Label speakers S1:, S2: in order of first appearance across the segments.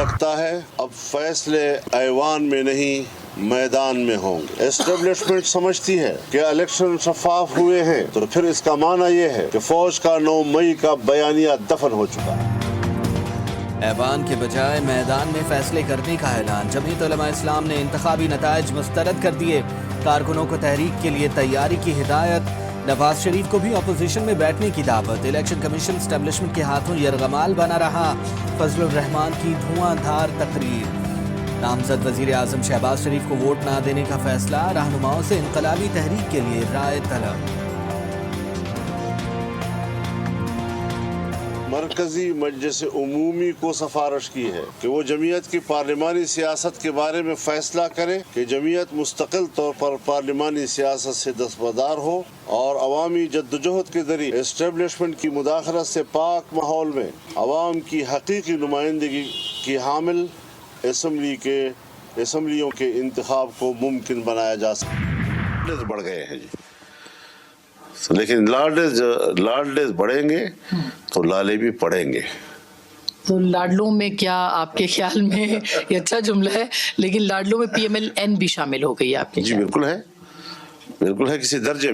S1: लगता है अब फैसले ऐवान में नहीं मैदान में होंगे। एस्टेब्लिशमेंट समझती है कि इलेक्शन शफाफ हुए हैं तो फिर इसका माना यह है कि फौज का 9 मई का बयानिया दफन हो चुका है।
S2: ऐवान के बजाय मैदान में फैसले करने का ऐलान। जमीयत उलमा इस्लाम ने इंतखाबी नताइज मुस्तरद कर दिए। कारकुनों को तहरीक के लिए तैयारी की हिदायत। नवाज शरीफ को भी अपोजिशन में बैठने की दावत। इलेक्शन कमीशन एस्टेब्लिशमेंट के हाथों यरगमाल बना रहा। फजलुर रहमान की धुआंधार तकरीर। नामजद वजीर आजम शहबाज शरीफ को वोट ना देने का फैसला। रहनुमाओं से इनकलाबी तहरीक के लिए राय तलब।
S1: मरकजी मजलिस उमूमी को सिफारिश की है कि वो जमीयत की पार्लिमानी सियासत के बारे में फैसला करे कि जमीयत मुस्तकिल तौर पर पार्लिमानी सियासत से दस्तबरदार हो और अवामी जद्दोजहद के जरिए एस्टेब्लिशमेंट की मुदाखलत से पाक माहौल में अवाम की हकीकी नुमाइंदगी की हामिल असम्बलियों के इंतखाब को मुमकिन बनाया जा सके। बढ़ गए हैं जी, लेकिन लाडलेस बढ़ेंगे तो लाले भी पड़ेंगे।
S3: तो लाडलों में क्या आपके ख्याल में, ये अच्छा जुमला है, लेकिन लाडलों में PMLN भी शामिल हो गई है आपके?
S1: जी बिल्कुल है, किसी दर्जे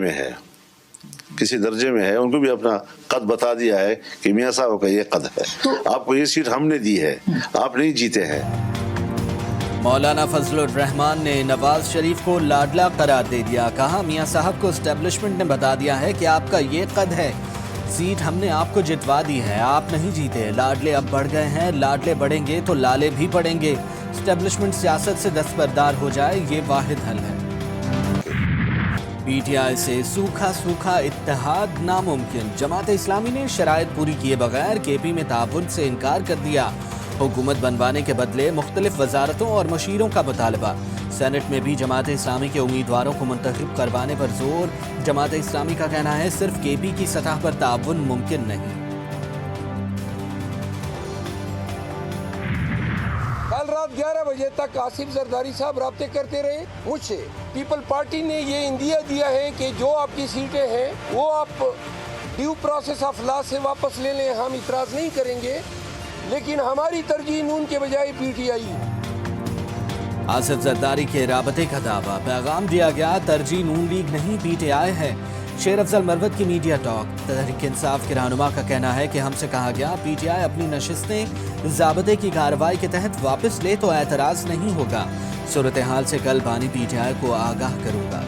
S1: में है। उनको भी अपना कद बता दिया है कि मियां साहब का ये कद है, आपको ये सीट हमने दी है, आप नहीं जीते हैं।
S2: मौलाना फजलुर रहमान ने नवाज शरीफ को लाडला करार दे दिया। कहा मियां साहब को एस्टेब्लिशमेंट ने बता दिया है कि आपका ये कद है, सीट हमने आपको जितवा दी है, आप नहीं जीते। लाडले अब बढ़ गए हैं, लाडले बढ़ेंगे तो लाले भी पड़ेंगे। एस्टेब्लिशमेंट सियासत से दस्तबरदार हो जाए, ये वाहिद हल है। PTI से सूखा इत्तेहाद नामुमकिन। जमात इस्लामी ने शराइत पूरी किए बगैर KP में ताउन से इनकार कर दिया। हुकूमत बनवाने के बदले मुख्तलिफ वजारतों और मशीरों का मुतालबा। सेनेट में भी जमात इस्लामी के उम्मीदवारों को मुंतखब करवाने पर जोर। जमात इस्लामी का कहना है सिर्फ KP की सतह पर ताउन मुमकिन नहीं।
S4: कल रात 11 बजे तक आसिफ जरदारी साहब राब्ते करते रहे मुझसे। पीपल पार्टी ने ये इंदिया दिया है कि जो आपकी सीटें हैं वो आप ड्यू प्रोसेस ऑफ लॉ से वापस ले लें, हम इतराज नहीं करेंगे, लेकिन हमारी तरजीह नून के बजाय PTI।
S2: आसिफ जरदारी के राबते का दावा। पैगाम दिया गया, तरजीह नून लीग नहीं PTI है। शेर अफजल मरवत की मीडिया टॉक। तहरीक इंसाफ के रहनुमा का कहना है कि हमसे कहा गया PTI अपनी नशिस्तें ज़ाबते की कार्रवाई के तहत वापस ले तो एतराज़ नहीं होगा। सूरत हाल से कल बानी PTI को आगाह करूँगा।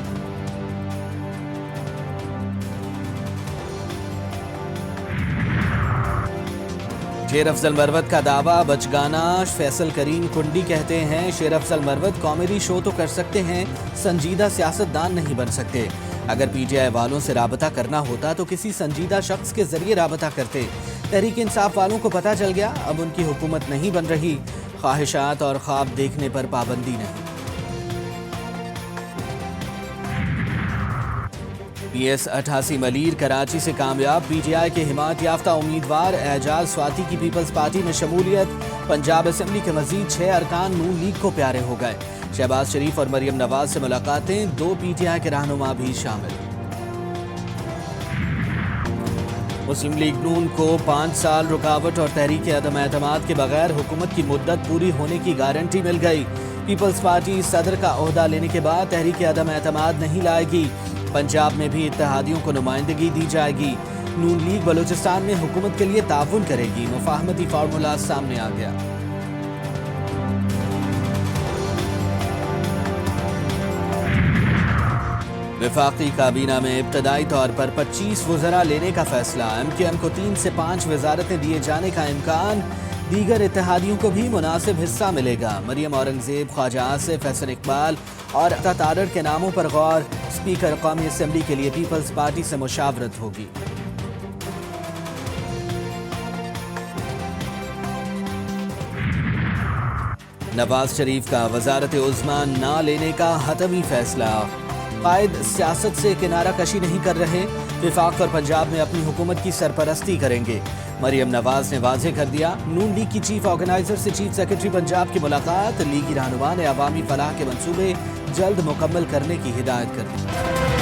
S2: शेर अफजल मरवत का दावा। बचगाना फैसल करीम कुंडी कहते हैं शेर अफजल मरवत कॉमेडी शो तो कर सकते हैं, संजीदा सियासतदान नहीं बन सकते। अगर PTI वालों से राबता करना होता तो किसी संजीदा शख्स के जरिए राबता करते। तहरीक इंसाफ वालों को पता चल गया, अब उनकी हुकूमत नहीं बन रही। ख्वाहिशात और ख्वाब देखने पर पाबंदी नहीं। PS 88 मलीर कराची से कामयाब। PTI के हिमायत याफ्ता उम्मीदवार एजाज स्वाति की पीपल्स पार्टी में शमूलियत। पंजाब असेंबली के मजीद 6 अरकान नून लीग को प्यारे हो गए। शहबाज शरीफ और मरियम नवाज से मुलाकातें। 2 PTI के रहनुमा भी शामिल। मुस्लिम लीग नून को 5 साल रुकावट और तहरीक अदम एतमाद के बगैर हुकूमत की मुद्दत पूरी होने की गारंटी मिल गई। पीपल्स पार्टी सदर का ओहदा लेने के बाद तहरीक अदम एतमाद नहीं लाएगी। पंजाब में भी इत्तेहादियों को नुमाइंदगी दी जाएगी। नून लीग बलूचिस्तान में हुकूमत के लिए ताउन करेगी। मुफाहमती फार्मूला सामने आ गया। वफाकी काबीना में इब्तदाई तौर पर 25 वज़रा लेने का फैसला। MQM को 3 से 5 वजारतें दिए जाने का इम्कान। दीगर इत्तेहादियों को भी मुनासिब हिस्सा मिलेगा। मरियम औरंगजेब, ख्वाजा आसिफ, हसन इकबाल और अता तारड़ के नामों पर गौर। स्पीकर कौमी असेंबली के लिए पीपल्स पार्टी से मुशावरत होगी। नवाज शरीफ का वजारत उज़्मा ना लेने का हतमी फैसला। कायद सियासत से किनारा कशी नहीं कर रहे। वफाक और पंजाब में अपनी हुकूमत की सरपरस्ती करेंगे। मरियम नवाज ने वाज़ेह कर दिया। नून लीग की चीफ ऑर्गेनाइजर से चीफ सेक्रेटरी पंजाब की मुलाकात। लीगी रहनुमा ने अवामी फलाह के मंसूबे जल्द मुकम्मल करने की हिदायत कर दी।